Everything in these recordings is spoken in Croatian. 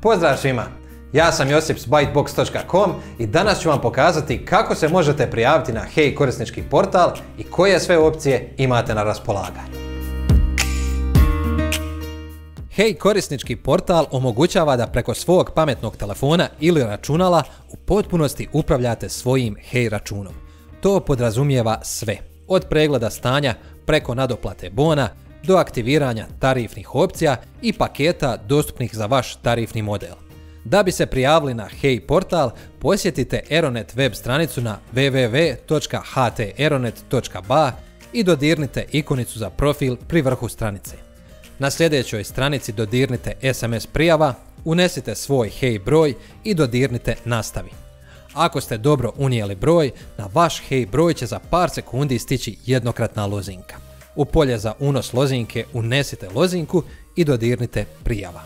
Pozdrav svima! Ja sam Josip s Bytebox.com i danas ću vam pokazati kako se možete prijaviti na Hey korisnički portal i koje sve opcije imate na raspolaganju. Hey korisnički portal omogućava da preko svog pametnog telefona ili računala u potpunosti upravljate svojim Hey računom. To podrazumijeva sve, od pregleda stanja preko nadoplate bona do aktiviranja tarifnih opcija i paketa dostupnih za vaš tarifni model. Da bi se prijavili na Hey portal, posjetite Aeronet web stranicu na www.htaeronet.ba i dodirnite ikonicu za profil pri vrhu stranice. Na sljedećoj stranici dodirnite SMS prijava, unesite svoj Hey broj i dodirnite nastavi. Ako ste dobro unijeli broj, na vaš Hey broj će za par sekundi stići jednokratna lozinka. U polje za unos lozinke unesite lozinku i dodirnite prijava.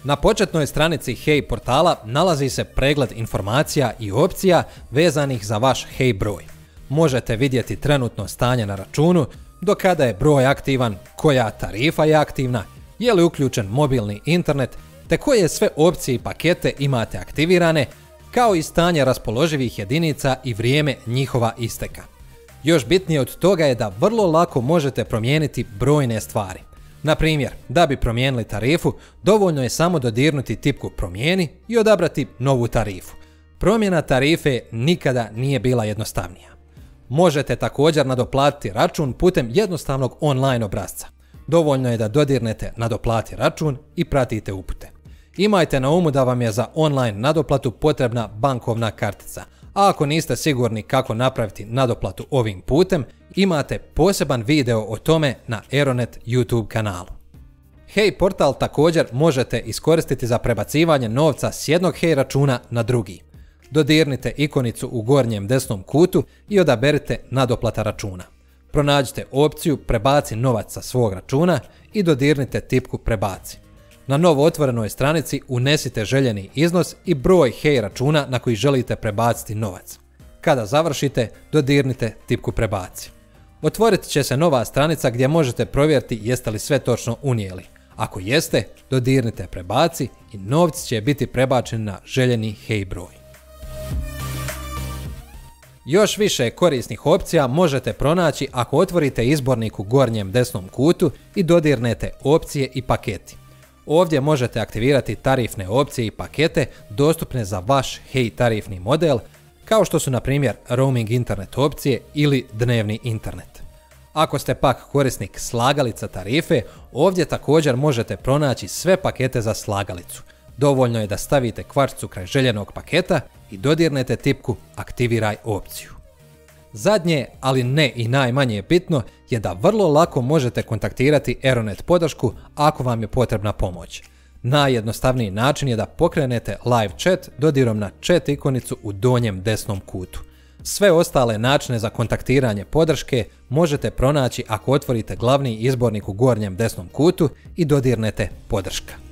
Na početnoj stranici Hey portala nalazi se pregled informacija i opcija vezanih za vaš Hey broj. Možete vidjeti trenutno stanje na računu, do kada je broj aktivan, koja tarifa je aktivna, je li uključen mobilni internet, te koje sve opcije i pakete imate aktivirane, kao i stanje raspoloživih jedinica i vrijeme njihova isteka. Još bitnije od toga je da vrlo lako možete promijeniti brojne stvari. Na primjer, da bi promijenili tarifu, dovoljno je samo dodirnuti tipku promijeni i odabrati novu tarifu. Promjena tarife nikada nije bila jednostavnija. Možete također nadoplatiti račun putem jednostavnog online obrasca. Dovoljno je da dodirnete nadoplati račun i pratite upute. Imajte na umu da vam je za online nadoplatu potrebna bankovna kartica, a ako niste sigurni kako napraviti nadoplatu ovim putem, imate poseban video o tome na Aeronet YouTube kanalu. Hey portal također možete iskoristiti za prebacivanje novca s jednog Hey računa na drugi. Dodirnite ikonicu u gornjem desnom kutu i odaberite nadoplata računa. Pronađite opciju Prebaci novac sa svog računa i dodirnite tipku Prebaci. Na novo otvorenoj stranici unesite željeni iznos i broj Hey računa na koji želite prebaciti novac. Kada završite, dodirnite tipku Prebaci. Otvorit će se nova stranica gdje možete provjeriti jeste li sve točno unijeli. Ako jeste, dodirnite Prebaci i novci će biti prebačeni na željeni Hey broj. Još više korisnih opcija možete pronaći ako otvorite izbornik u gornjem desnom kutu i dodirnete opcije i paketi. Ovdje možete aktivirati tarifne opcije i pakete dostupne za vaš Hey tarifni model, kao što su na primjer roaming internet opcije ili dnevni internet. Ako ste pak korisnik slagalica tarife, ovdje također možete pronaći sve pakete za slagalicu. Dovoljno je da stavite kvačicu kraj željenog paketa i dodirnete tipku Aktiviraj opciju. Zadnje, ali ne i najmanje bitno, je da vrlo lako možete kontaktirati Aeronet podršku ako vam je potrebna pomoć. Najjednostavniji način je da pokrenete live chat dodirom na chat ikonicu u donjem desnom kutu. Sve ostale načine za kontaktiranje podrške možete pronaći ako otvorite glavni izbornik u gornjem desnom kutu i dodirnete podrška.